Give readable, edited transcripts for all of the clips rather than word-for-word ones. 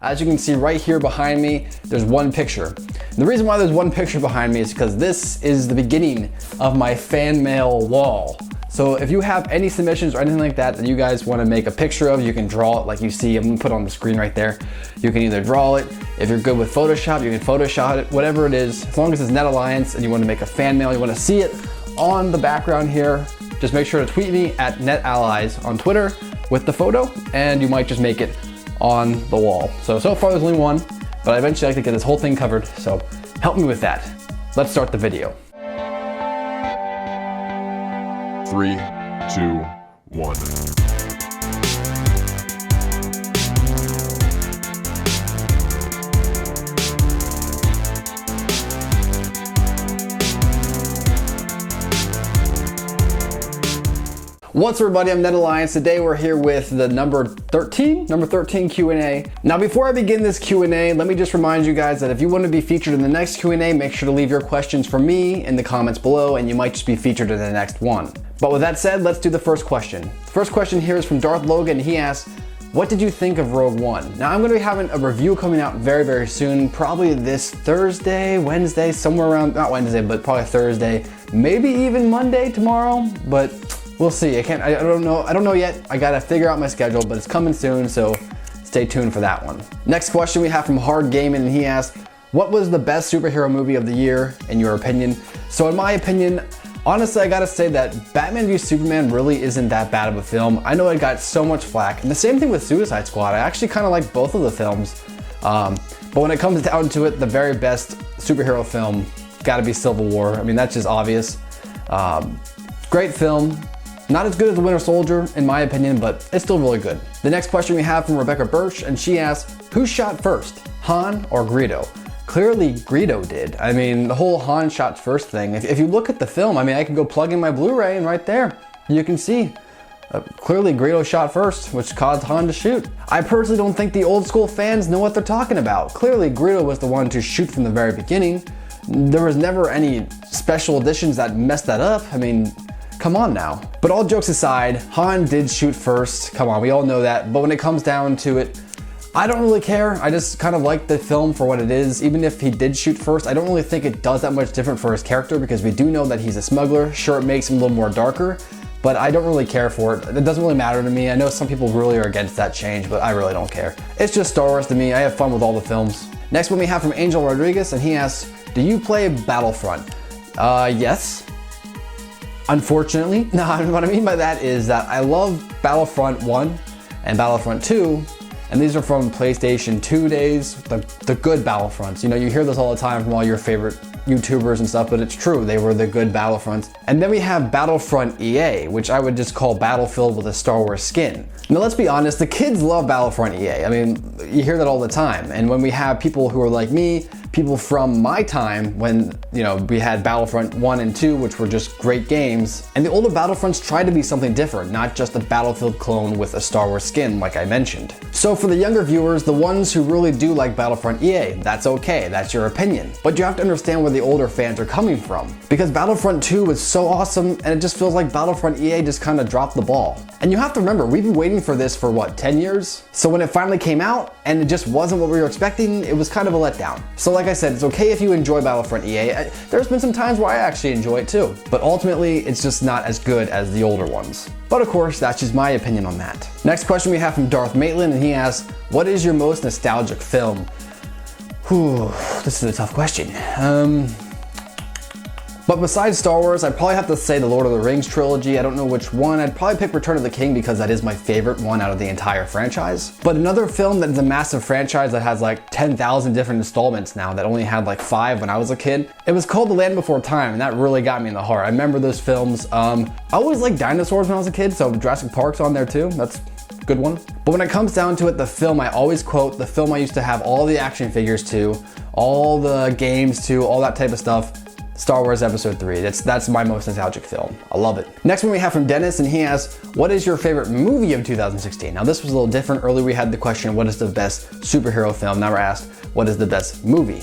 As you can see right here behind me, there's one picture. And the reason why there's one picture behind me is because this is the beginning of my fan mail wall. So if you have any submissions or anything like that that you guys want to make a picture of, you can draw it like you see. I'm gonna put it on the screen right there. You can either draw it. If you're good with Photoshop, you can Photoshop it, whatever it is. As long as it's Net Alliance and you want to make a fan mail, you want to see it on the background here, just make sure to tweet me at NetAllies on Twitter with the photo, and you might just make it on the wall. So far there's only one, but I eventually like to get this whole thing covered, so help me with that. Let's start the video. 3, 2, 1. What's up everybody, I'm Net Alliance. Today we're here with the number 13 Q&A. Now before I begin this Q&A, let me just remind you guys that if you want to be featured in the next Q&A, make sure to leave your questions for me in the comments below and you might just be featured in the next one. But with that said, let's do the first question. The first question here is from Darth Logan. He asks, what did you think of Rogue One? Now I'm going to be having a review coming out very soon, probably this Thursday, Wednesday, somewhere around, not Wednesday, but probably Thursday, maybe even Monday tomorrow, but we'll see. I don't know yet. I gotta figure out my schedule, but it's coming soon, so stay tuned for that one. Next question we have from Hard Gaming, and he asked, what was the best superhero movie of the year, in your opinion? So in my opinion, honestly, I gotta say that Batman v Superman really isn't that bad of a film. I know it got so much flack, and the same thing with Suicide Squad. I actually kind of like both of the films, but when it comes down to it, the very best superhero film gotta be Civil War. I mean, that's just obvious. Great film. Not as good as The Winter Soldier, in my opinion, but it's still really good. The next question we have from Rebecca Birch, and she asks, who shot first, Han or Greedo? Clearly Greedo did. I mean, the whole Han shot first thing. If you look at the film, I mean, I can go plug in my Blu-ray and right there, you can see. Clearly Greedo shot first, which caused Han to shoot. I personally don't think the old school fans know what they're talking about. Clearly Greedo was the one to shoot from the very beginning. There was never any special editions that messed that up. I mean, come on now. But all jokes aside, Han did shoot first. Come on, we all know that. But when it comes down to it, I don't really care. I just kind of like the film for what it is. Even if he did shoot first, I don't really think it does that much different for his character because we do know that he's a smuggler. Sure, it makes him a little more darker, but I don't really care for it. It doesn't really matter to me. I know some people really are against that change, but I really don't care. It's just Star Wars to me. I have fun with all the films. Next one we have from Angel Rodriguez, and he asks, do you play Battlefront? Yes. Unfortunately. No, what I mean by that is that I love Battlefront 1 and Battlefront 2, and these are from PlayStation 2 days, the good Battlefronts. You know, you hear this all the time from all your favorite YouTubers and stuff, but it's true, they were the good Battlefronts. And then we have Battlefront EA, which I would just call Battlefield with a Star Wars skin. Now let's be honest, the kids love Battlefront EA. I mean, you hear that all the time. And when we have people who are like me, people from my time when, you know, we had Battlefront 1 and 2, which were just great games. And the older Battlefronts tried to be something different, not just a Battlefield clone with a Star Wars skin, like I mentioned. So for the younger viewers, the ones who really do like Battlefront EA, that's okay, that's your opinion. But you have to understand where the older fans are coming from. Because Battlefront 2 was so awesome, and it just feels like Battlefront EA just kind of dropped the ball. And you have to remember, we've been waiting for this for what, 10 years? So when it finally came out, and it just wasn't what we were expecting, it was kind of a letdown. So like I said, it's okay if you enjoy Battlefront EA. There's been some times where I actually enjoy it too. But ultimately, it's just not as good as the older ones. But of course, that's just my opinion on that. Next question we have from Darth Maitland, and he asks, what is your most nostalgic film? Whew, this is a tough question. But besides Star Wars, I'd probably have to say the Lord of the Rings trilogy. I don't know which one. I'd probably pick Return of the King because that is my favorite one out of the entire franchise. But another film that is a massive franchise that has like 10,000 different installments now that only had like 5 when I was a kid. It was called The Land Before Time, and that really got me in the heart. I remember those films. I always liked dinosaurs when I was a kid, so Jurassic Park's on there too. That's a good one. But when it comes down to it, the film I always quote, the film I used to have all the action figures to, all the games to, all that type of stuff, Star Wars Episode 3. That's my most nostalgic film. I love it. Next one we have from Dennis, and he asks, what is your favorite movie of 2016? Now this was a little different. Earlier we had the question, what is the best superhero film? Now we're asked, what is the best movie?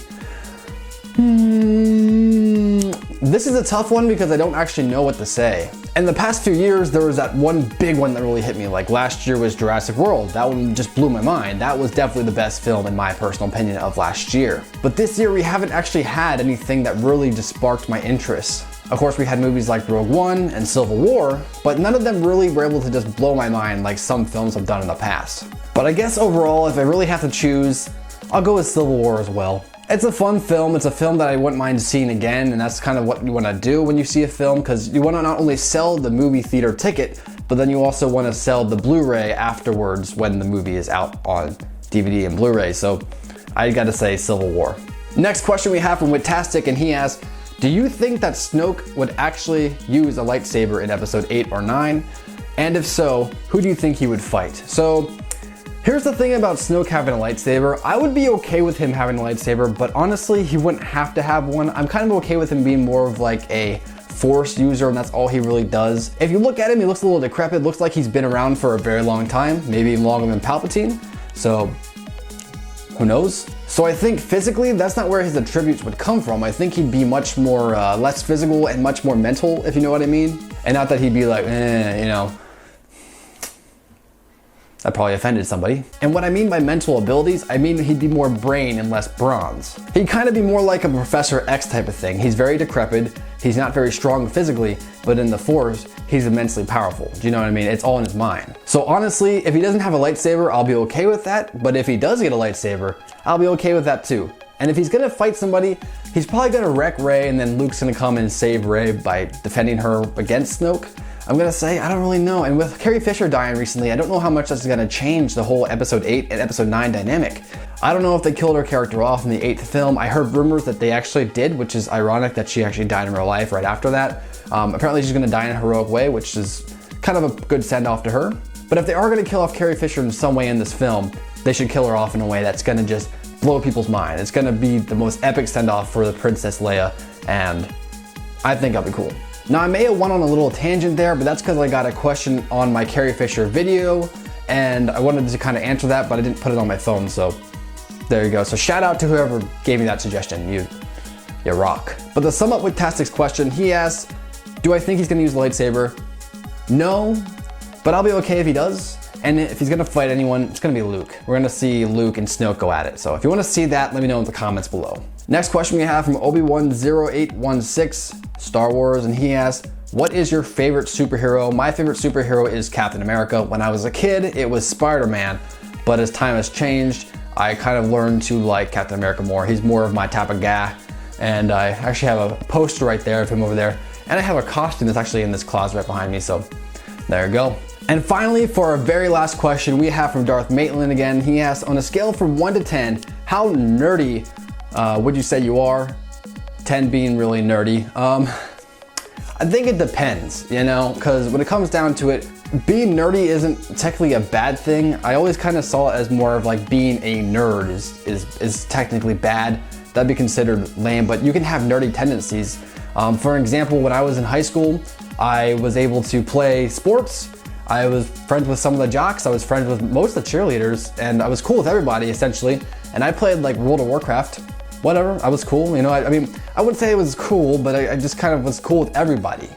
this is a tough one because I don't actually know what to say. In the past few years, there was that one big one that really hit me. Like last year was Jurassic World. That one just blew my mind. That was definitely the best film in my personal opinion of last year. But this year we haven't actually had anything that really just sparked my interest. Of course, we had movies like Rogue One and Civil War, but none of them really were able to just blow my mind like some films have done in the past. But I guess overall, if I really have to choose, I'll go with Civil War as well. It's a fun film. It's a film that I wouldn't mind seeing again, and that's kind of what you want to do when you see a film, because you want to not only sell the movie theater ticket, but then you also want to sell the Blu-ray afterwards when the movie is out on DVD and Blu-ray. So I gotta say Civil War. Next question we have from Witastic, and he asks, do you think that Snoke would actually use a lightsaber in episode 8 or 9? And if so, who do you think he would fight? So here's the thing about Snoke having a lightsaber. I would be okay with him having a lightsaber, but honestly, he wouldn't have to have one. I'm kind of okay with him being more of like a Force user, and that's all he really does. If you look at him, he looks a little decrepit. Looks like he's been around for a very long time, maybe even longer than Palpatine. So who knows? So I think physically, that's not where his attributes would come from. I think he'd be much more, less physical and much more mental, if you know what I mean. And not that he'd be like, you know, that probably offended somebody. And what I mean by mental abilities, I mean he'd be more brain and less bronze. He'd kind of be more like a Professor X type of thing. He's very decrepit, he's not very strong physically, but in the Force, he's immensely powerful. Do you know what I mean? It's all in his mind. So honestly, if he doesn't have a lightsaber, I'll be okay with that. But if he does get a lightsaber, I'll be okay with that too. And if he's gonna fight somebody, he's probably gonna wreck Rey, and then Luke's gonna come and save Rey by defending her against Snoke. I'm gonna say, I don't really know. And with Carrie Fisher dying recently, I don't know how much that's gonna change the whole episode 8 and episode 9 dynamic. I don't know if they killed her character off in the 8th film. I heard rumors that they actually did, which is ironic that she actually died in real life right after that. Apparently she's gonna die in a heroic way, which is kind of a good send off to her. But if they are gonna kill off Carrie Fisher in some way in this film, they should kill her off in a way that's gonna just blow people's mind. It's gonna be the most epic send off for the Princess Leia, and I think that'll be cool. Now I may have went on a little tangent there, but that's because I got a question on my Carrie Fisher video, and I wanted to kind of answer that, but I didn't put it on my phone, so there you go. So shout out to whoever gave me that suggestion. You rock. But to sum up with Tastic's question, he asked, do I think he's gonna use the lightsaber? No, but I'll be okay if he does. And if he's gonna fight anyone, it's gonna be Luke. We're gonna see Luke and Snoke go at it. So if you wanna see that, let me know in the comments below. Next question we have from Obi-Wan0816 Star Wars, and he asked, what is your favorite superhero? My favorite superhero is Captain America. When I was a kid, it was Spider-Man, but as time has changed, I kind of learned to like Captain America more. He's more of my type of guy, and I actually have a poster right there of him over there, and I have a costume that's actually in this closet right behind me, so there you go. And finally, for our very last question, we have from Darth Maitland again. He asked, on a scale from 1 to 10, how nerdy would you say you are? 10 being really nerdy. I think it depends, you know, because when it comes down to it, being nerdy isn't technically a bad thing. I always kind of saw it as more of like being a nerd is technically bad. That'd be considered lame, but you can have nerdy tendencies. For example, when I was in high school, I was able to play sports. I was friends with some of the jocks. I was friends with most of the cheerleaders, and I was cool with everybody essentially. And I played like World of Warcraft. Whatever, I was cool, you know, I mean, I wouldn't say it was cool, but I just kind of was cool with everybody.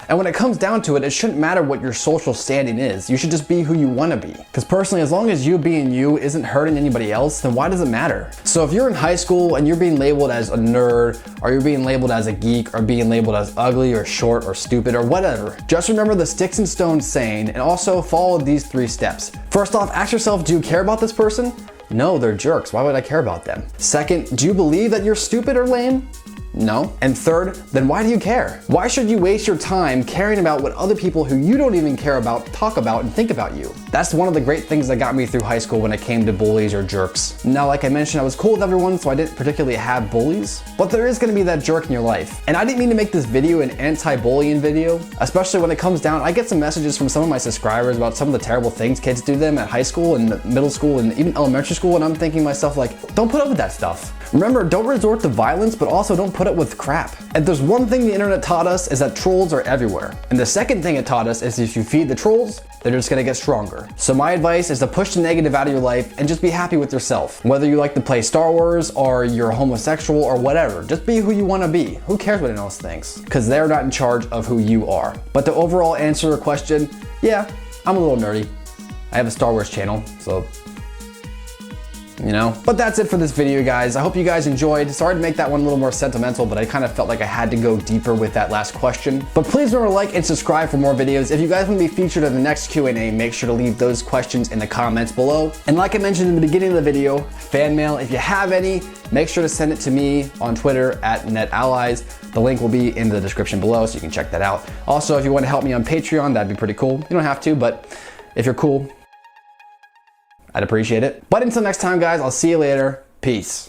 And when it comes down to it, it shouldn't matter what your social standing is. You should just be who you want to be. Because personally, as long as you being you isn't hurting anybody else, then why does it matter? So if you're in high school and you're being labeled as a nerd, or you're being labeled as a geek, or being labeled as ugly or short or stupid or whatever, just remember the sticks and stones saying, and also follow these 3 steps. First off, ask yourself, do you care about this person? No, they're jerks. Why would I care about them? Second, do you believe that you're stupid or lame? No. And third, then why do you care? Why should you waste your time caring about what other people who you don't even care about talk about and think about you? That's one of the great things that got me through high school when it came to bullies or jerks. Now, like I mentioned, I was cool with everyone, so I didn't particularly have bullies, but there is gonna be that jerk in your life. And I didn't mean to make this video an anti-bullying video, especially when it comes down, I get some messages from some of my subscribers about some of the terrible things kids do to them at high school and middle school and even elementary school, and I'm thinking to myself like, don't put up with that stuff. Remember, don't resort to violence, but also don't put flood it with crap. If there's one thing the internet taught us is that trolls are everywhere. And the second thing it taught us is if you feed the trolls, they're just gonna get stronger. So my advice is to push the negative out of your life and just be happy with yourself. Whether you like to play Star Wars or you're homosexual or whatever, just be who you wanna be. Who cares what anyone else thinks? Because they're not in charge of who you are. But to overall answer your question, yeah, I'm a little nerdy. I have a Star Wars channel, so you know. But that's it for this video, guys. I hope you guys enjoyed. Sorry to make that one a little more sentimental, but I kind of felt like I had to go deeper with that last question. But please remember to like and subscribe for more videos. If you guys want to be featured in the next Q&A, make sure to leave those questions in the comments below. And like I mentioned in the beginning of the video, fan mail, if you have any, make sure to send it to me on Twitter @NetAllies. The link will be in the description below, so you can check that out. Also, if you want to help me on Patreon, that'd be pretty cool. You don't have to, but if you're cool, I'd appreciate it. But until next time, guys, I'll see you later. Peace.